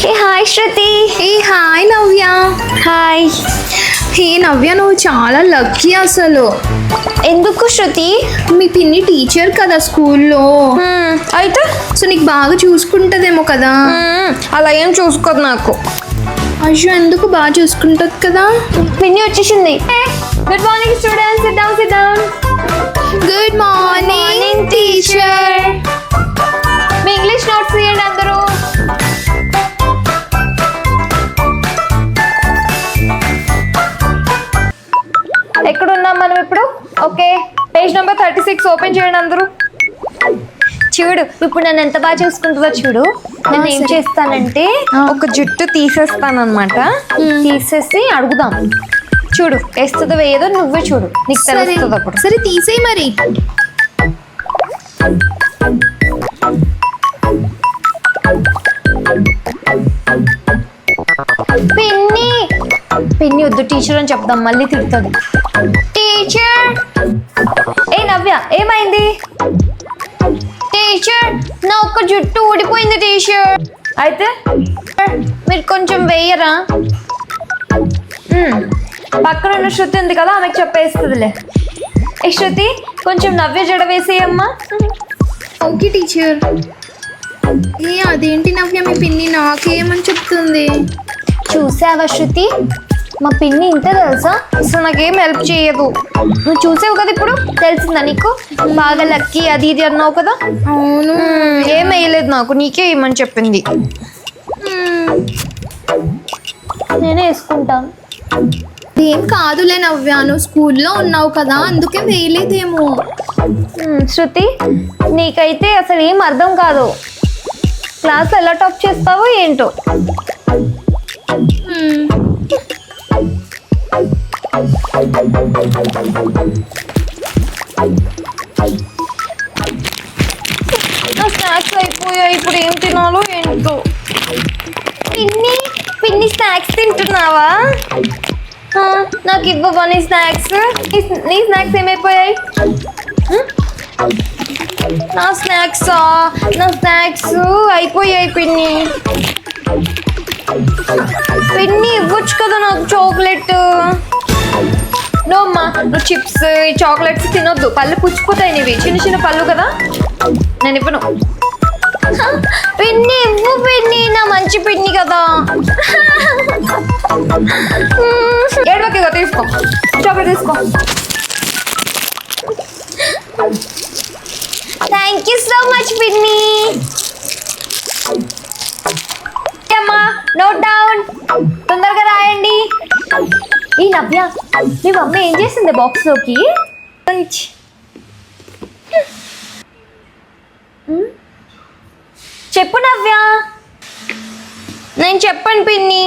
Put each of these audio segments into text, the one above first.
ఏ hi శృతి. ఏ hi నవ్య. Hi. హే నవ్య, నువ్వు చాలా lucky అసలు. ఎందుకు శృతి? మీ పిన్ని టీచర్ కదా స్కూల్లో. అయితే సో నీకు బాగా చూసుకుంటుందేమో కదా. అలా ఏం చూసుకోదు నాకు. అయ్యో, ఎందుకు బాగా చూసుకుంటుంది కదా. పిన్ని వచ్చేసింది. Good morning students, sit down, sit down. Good morning teacher. మీ ఇంగ్లీష్ నోట్స్ తీయండి అందరూ. ఎక్కడున్నాం మనం ఇప్పుడు? ఓకే, పేజ్ నెంబర్ 36 ఓపెన్ చేయండి అందరూ. చూడు, ఇప్పుడు నన్ను ఎంత బాగా చూసుకుంటుందో చూడు. నేను ఏం చేస్తానంటే ఒక జుట్టు తీసేస్తాను అనమాట. తీసేసి అడుగుదాం. చూడు, వేస్తుందో వేయదో నువ్వే చూడు, నీకు తెలుస్తుంది అప్పుడు. సరే తీసేయి మరి. పిన్ని పిన్ని వద్దు, టీచర్ అని చెప్దాం, మళ్ళీ తిడుతుంది. టీచర్. ఏ నవ్య, ఏమైంది? టీచర్, నా ఒక్క జుట్టు ఊడిపోయింది టీచర్. అయితే మీరు కొంచెం వేయరా? పక్కన ఉన్న శృతి ఉంది కదా, ఆమెకు చెప్పేస్తుందిలే. ఏ శృతి, కొంచెం నవ్య జడ వేసేయమ్మా. Okay teacher. ఏ అదేంటి నవ్య, మీ పిన్ని నాకేమని చెప్తుంది? చూసావా శృతి, మా పిన్ని ఇంతే తెలుసా, అసలు నాకేం హెల్ప్ చేయదు. నువ్వు చూసావు కదా, ఇప్పుడు తెలిసిందా నీకు? బాగా లక్కీ అది ఇది అన్నావు కదా. అవును. ఏం వేయలేదు నాకు, నీకే ఏమని చెప్పింది. నేనే వేసుకుంటాను. ఏం కాదులే నవ్య, నువ్వు స్కూల్లో ఉన్నావు కదా, అందుకే వేయలేదేమో. శృతి, నీకైతే అసలు ఏం అర్థం కాదు. క్లాస్ ఎలా టాప్ చేస్తావో ఏంటో. నా స్నాక్స్ అయిపోయాయి, ఇప్పుడు ఏం తినాలో ఏంటో. పిన్ని పిన్ని, స్నాక్స్ తింటున్నావా? నాకు ఇవ్వవా నీ స్నాక్స్? నీ స్నాక్స్ ఏమైపోయాయి? నా స్నాక్స్ అయిపోయాయి పిన్ని. పిన్ని ఇవ్వచ్చు కదా నాకు చాక్లెట్. నో అమ్మా, నువ్వు చిప్స్ చాక్లెట్స్ తినొద్దు, పళ్ళు పుచ్చిపోతాయి నీవి, చిన్న చిన్న పళ్ళు కదా, నేను ఇవ్వను. పిన్ని ఇవ్వు పిన్ని, నా మంచి పిన్ని కదా. ఏడవకి తీసుకో, చాక్లెట్ తీసుకో. థ్యాంక్ యూ సో మచ్ పిన్ని. అమ్మా, నోట్ డౌన్, తొందరగా రాయండి. ఈ నవ్య, మీ మమ్మీ ఏం చేసింది బాక్స్లోకి? చెప్పు నవ్య. నేను చెప్పను పిన్ని.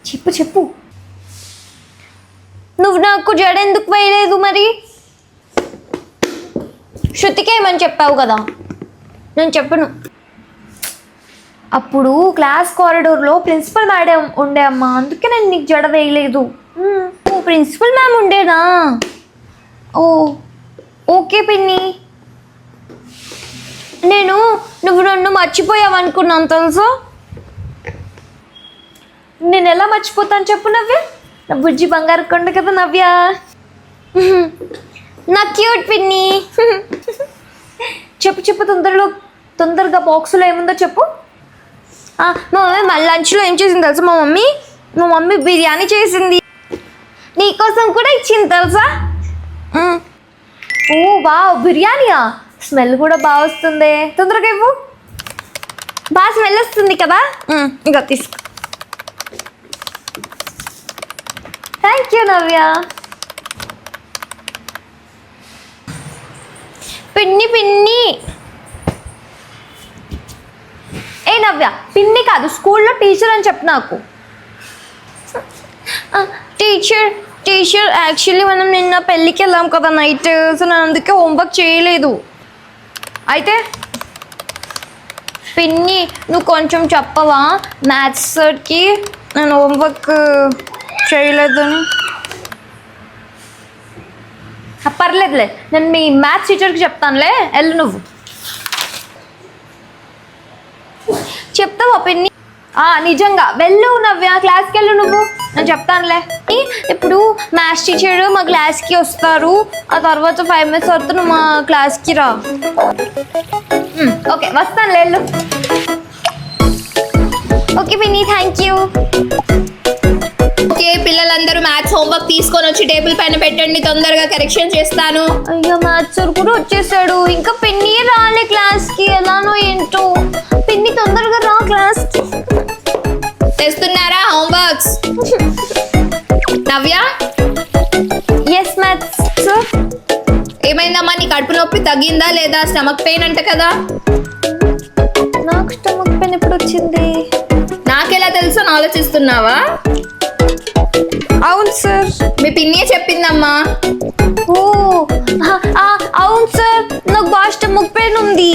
చెప్పు చెప్పు. నువ్వు నాకు జడ ఎందుకు వేయలేదు మరి? శృతికి ఏమని చెప్పావు కదా. నేను చెప్పను. అప్పుడు క్లాస్ కారిడోర్లో ప్రిన్సిపల్ మేడం ఉండే అమ్మా, అందుకే నేను నీకు జడ వేయలేదు. ఓ, ప్రిన్సిపల్ మ్యామ్ ఉండేనా? ఓ ఓకే పిన్ని. నువ్వు నన్ను మర్చిపోయావు అనుకున్నాను తెలుసా. నేను ఎలా మర్చిపోతాను చెప్పు నవ్య? నా బుజ్జి బంగారు కొండ కదా నవ్య. నా క్యూట్ పిన్ని. చెప్పు చెప్పు, తొందరగా బాక్స్లో ఏముందో చెప్పు. మా మమ్మీ మళ్ళీ లంచ్లో ఏం చేసింది తెలుసా? మా మమ్మీ బిర్యానీ చేసింది, నీకోసం కూడా ఇచ్చింది తెలుసా. ఓ వావ్, బిర్యానీయా? స్మెల్ కూడా బాగా వస్తుంది, తొందరగా ఇవ్వు. బాగా స్మెల్ వస్తుంది కదా, ఇంకా తీసుకో. థ్యాంక్ యూ నవ్య. పిన్ని పిన్ని. ఏ నవ్య, పిన్ని కాదు, స్కూల్లో టీచర్ అని చెప్పు నాకు. టీచర్ యాక్చువల్లీ మనం నిన్న పెళ్ళికి వెళ్ళాం కదా నైట్, సో నేను అందుకే హోంవర్క్ చేయలేదు. అయితే పిన్ని, నువ్వు కొంచెం చెప్పవా మ్యాథ్స్ సార్కి నేను హోంవర్క్ చేయలేదని? పర్లేదులే, నేను మీ మ్యాథ్స్ టీచర్కి చెప్తానులే, వెళ్ళు నువ్వు. చెప్తావా పిన్ని? నిజంగా వెళ్ళు నవ్య, క్లాస్కి వెళ్ళు నువ్వు, నేను చెప్తానులే. ఇప్పుడు మ్యాథ్స్ టీచర్ మా క్లాస్కి వస్తారు, ఆ తర్వాత 5 minutes వరకు నువ్వు మా క్లాస్కి రా. ఓకే వస్తాను వెళ్ళు. ఓకే పిన్ని, థ్యాంక్ యూ. ఓకే పిల్లలందరూ మ్యాథ్స్ హోంవర్క్ తీసుకొని వచ్చి టేబుల్ పైన పెట్టండి, తొందరగా కరెక్షన్ చేస్తాను. అయ్యో మ్యాథ్స్ సార్ కూడా వచ్చేసాడు, ఇంకా పిన్ని రాలే క్లాస్కి, ఎలానో ఏంటో. పిన్ని తొందరగా రా క్లాస్కి. తెస్తున్నారా హోంవర్క్స్? నవ్య, ఎస్ మ్యాథ్స్ సార్. ఏమైందమ్మా, నీ కడుపు నొప్పి తగ్గిందా లేదా? స్టమక్ పెయిన్ అంట కదా. నాకు స్టమక్ పెయిన్ ఎప్పుడు వచ్చింది? నాకెలా తెలుసు అని ఆలోచిస్తున్నావా? అవును సార్. మీ పిన్నే చెప్పిందమ్మా. ఓ అవును సార్, నాకు బాగా స్టమక్ పెయిన్ ఉంది,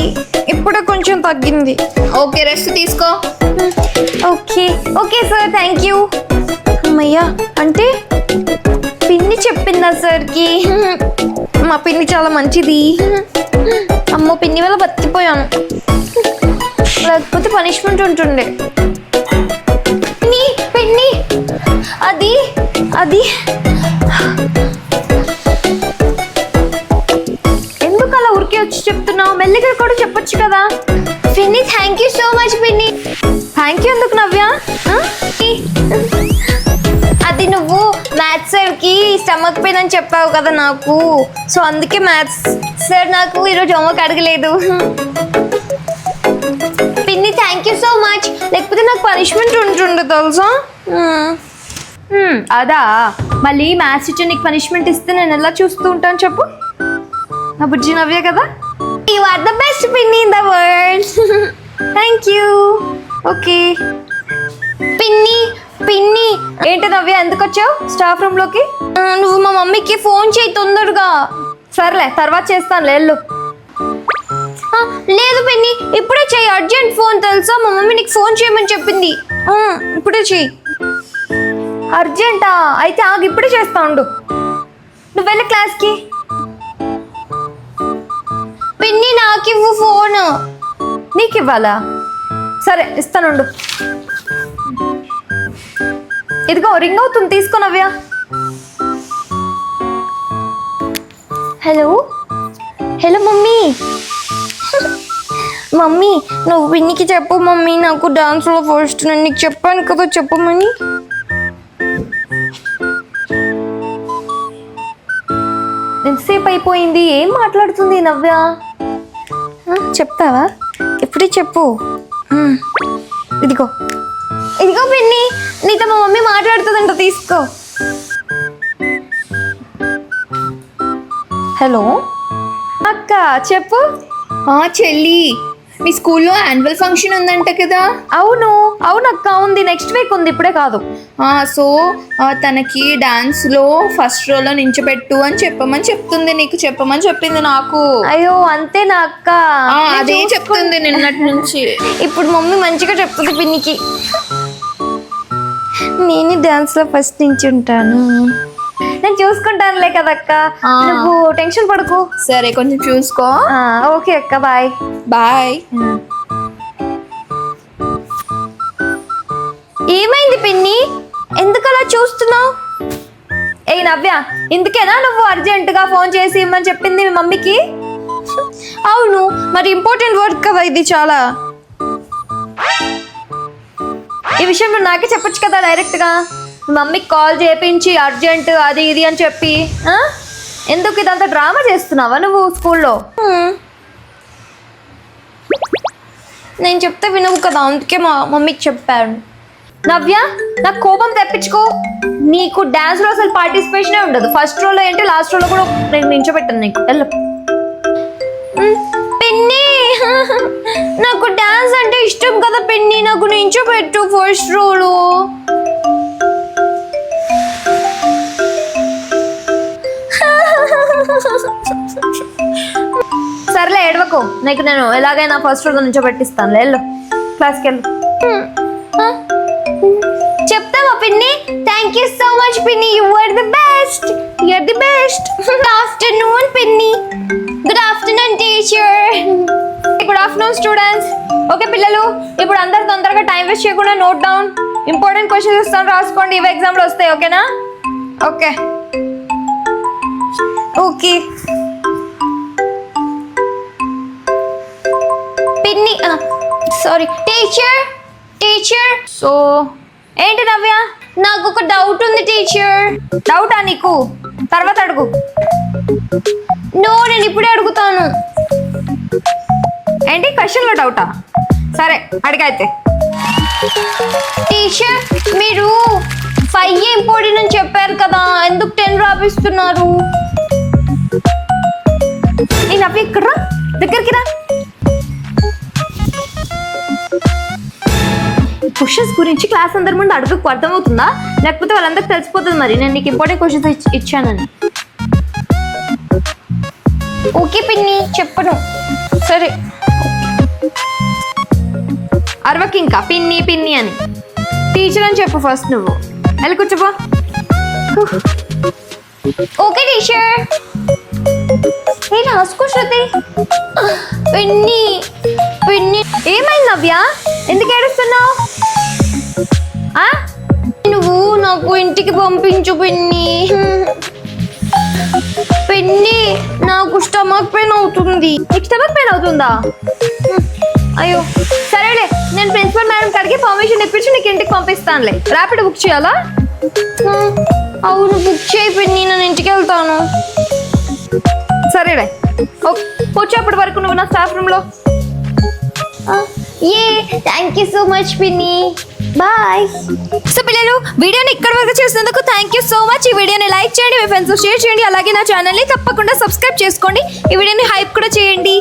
ఇప్పుడే కొంచెం తగ్గింది. ఓకే రెస్ట్ తీసుకో. Okay okay sir, thank you. అమ్మయ్యా, అంటే పిన్ని చెప్పిందా సార్కి? మా పిన్ని చాలా మంచిది. అమ్మో, పిన్ని వల్ల బతికిపోయాను, లేకపోతే పనిష్మెంట్ ఉంటుండే. పిన్ని పిన్ని, అది అది ఎందుకు అలా ఊరికే వచ్చి చెప్తున్నావు? మెల్లిగా కూడా చెప్పొచ్చు కదా. పిన్ని థ్యాంక్ యూ సో మచ్ పిన్ని. థ్యాంక్ యూ ఎందుకు నవ్య? అది నువ్వు మ్యాథ్స్ సార్కి స్టమక్ పెయిన్ అని చెప్పావు కదా నాకు, సో అందుకే మ్యాథ్స్ సార్ నాకు ఈరోజు హోంవర్క్ అడగలేదు. పిన్ని థ్యాంక్ యూ సో మచ్, లేకపోతే నాకు పనిష్మెంట్ ఉంటుండే తెలుసా. అదా, మళ్ళీ మ్యాథ్స్ టీచర్ నీకు పనిష్మెంట్ ఇస్తే నేను ఎలా చూస్తూ ఉంటాను చెప్పు? నా బుజ్జి నవ్వే కదా. యు ఆర్ ద బెస్ట్ పిన్ని in the world. Thank you. Okay పిన్ని పిన్ని. ఏంటి నవ్య, ఎందుకు వచ్చావు స్టాఫ్ రూమ్లోకి? నువ్వు మా మమ్మీకి ఫోన్ చేయి తొందరగా. సర్లే తర్వాత చేస్తాను వెళ్ళు. లేదు పిన్ని, ఇప్పుడే చెయ్యి, అర్జెంట్ ఫోన్ తెలుసా, మా మమ్మీ నీకు ఫోన్ చేయమని చెప్పింది. ఇప్పుడే చెయ్యి. అర్జెంటా? అయితే ఆగు, ఇప్పుడే చేస్తా ఉండు. నువ్వు వెళ్ళి క్లాస్కి. పిన్ని నాకు ఇవ్వు ఫోన్. నీకు ఇవ్వాలా? సరే ఇస్తానుండు. ఇదిగో రింగ్ అవుతుంది, తీసుకో Navya. Hello hello mummy. Mummy నువ్వు పిన్నికి చెప్పు మమ్మీ, నాకు డాన్స్లో ఫస్ట్, నేను నీకు చెప్పాను కదా చెప్పమని. ఎంతసేపు అయిపోయింది, ఏం మాట్లాడుతుంది నవ్య? చెప్తావా? ఇప్పుడే చెప్పు. ఇదిగో ఇదిగో పిన్ని, నీతో మా మమ్మీ మాట్లాడుతుందంట, తీసుకో. హలో అక్క, చెప్పు. చెల్లి, మీ స్కూల్లో యాన్యువల్ ఫంక్షన్ ఉందంట కదా? అవును అవునక్క, ఉంది, నెక్స్ట్ వీక్ ఉంది, ఇప్పుడే కాదు. సో తనకి డాన్స్లో ఫస్ట్ రోలో నించోబెట్టు అని చెప్తుంది, నీకు చెప్పమని చెప్పింది నాకు. అయ్యో అంతేనా అక్క? అదే చెప్తుంది నిన్నటి నుంచి. ఇప్పుడు మమ్మీ మంచిగా చెప్తుంది పిన్నికి. నేను డాన్స్లో ఫస్ట్ నించుంటాను, నేను చూసుకుంటానులే కదక్క, నువ్వు టెన్షన్ పడుకో. సరే కొంచెం చూసుకో. ఓకే అక్క, బాయ్ బాయ్. ఏమైంది పిన్ని, ఎందుకు అలా చూస్తున్నావు? ఏ నవ్య, ఇందుకేనా నువ్వు అర్జెంటుగా ఫోన్ చేసి ఇమ్మని చెప్పింది మీ మమ్మీకి? అవును, మరి ఇంపార్టెంట్ వర్క్ కదా ఇది చాలా. ఈ విషయం నువ్వు నాకే చెప్పొచ్చు కదా డైరెక్ట్గా. మమ్మీకి కాల్ చేయించి అర్జెంట్ అది ఇది అని చెప్పి ఎందుకు ఇదంతా డ్రామా చేస్తున్నావా నువ్వు స్కూల్లో? నేను చెప్తే వినవు కదా, అందుకే మా మమ్మీకి చెప్పాను. నవ్య, నాకు కోపం తెప్పించుకో. నీకు డ్యాన్స్లో అసలు పార్టిసిపేషనే ఉండదు. ఫస్ట్ రోలో ఏంటి, లాస్ట్ రోలో కూడా నేను నించోబెట్టాను నీకు. వెళ్ళు పిన్ని. నాకు డ్యాన్స్ అంటే ఇష్టం కదా పిన్ని, నాకు నించోబెట్టు ఫస్ట్ రోలో. సర్లే ఏడవకు, నీకు నేను ఎలాగైనా ఫస్ట్ రోలో నించోబెట్టిస్తాను. వెళ్ళు క్లాస్కి వెళ్ళు. చెప్తావా పిన్ని? థ్యాంక్ యూ సో మచ్ పిన్ని, you are the best, you are the best. Good afternoon పిన్ని. Good afternoon teacher. Good afternoon students. Okay పిల్లలు, ఇప్పుడు అందరు తొందరగా టైం వేస్ట్ చేయకుండా నోట్ డౌన్, ఇంపార్టెంట్ క్వశ్చన్స్ ఇస్తాను, రాసుకోండి. ఇవి ఎగ్జామ్లో వస్తాయి. ఓకేనా? ఓకే ఓకే పిన్ని, సారీ టీచర్. సో ఏంటి నవ్య? నాకు ఒక డౌట్ ఉంది టీచర్. డౌటా నీకు? తర్వాత అడుగు. నో, నేను ఇప్పుడే అడుగుతాను. ఏంటి క్వశ్చన్లో డౌటా? సరే అడిగైతే. టీచర్, మీరు 5 ఇంపార్టెంట్ అని చెప్పారు కదా, ఎందుకు 10 రాపిస్తున్నారు? నేను అవి ఇక్కడ రా, దగ్గరికి రా. క్వశ్చన్స్ గురించి క్లాస్ అందరి ముందు అడుగుకు అర్థమవుతుందా? లేకపోతే వాళ్ళందరికి తెలిసిపోతుంది మరి నేను నీకు ఇంపార్టెంట్ క్వశ్చన్స్ ఇచ్చానని. ఓకే పిన్ని, చెప్పను. సరే అరవకి ఇంకా పిన్ని పిన్ని అని. టీచర్ అని చెప్పు ఫస్ట్. నువ్వు వెళ్ళి కూర్చోపో. Okay teacher. ఏ రాసుకో శృతి. పిన్ని పిన్ని. ఏమైంది నవ్య? ఎందుకు ఏడుస్తున్నావు? నువ్వు నాకు ఇంటికి పంపించు పిన్ని. పిన్ని, నాకు స్టమక్ పెయిన్ అవుతుంది. నీకు స్టమక్ పెయిన్ అవుతుందా? అయ్యో సరేలే, నేను ప్రిన్సిపల్ మేడం కడిగి పర్మిషన్ ఇప్పించి నీకు ఇంటికి పంపిస్తానులే. ర్యాపిడ్ బుక్ చేయాలా? అవును బుక్ చేయి పిన్ని, నేను ఇంటికి వెళ్తాను. సరేలే, వచ్చేప్పటి వరకు నువ్వు నా స్టాఫ్ రూమ్లో. థ్యాంక్ యూ సో మచ్ పిన్ని. బాయ్. సో పిల్లలు, వీడియోని ఇక్కడ వరకు చూసినందుకు థ్యాంక్ యూ సో మచ్. ఈ వీడియోని లైక్ చేయండి, మీ ఫ్రెండ్స్ షేర్ చేయండి, అలాగే నా ఛానల్ని తప్పకుండా సబ్స్క్రైబ్ చేసుకోండి. ఈ వీడియోని హైప్ కూడా చేయండి.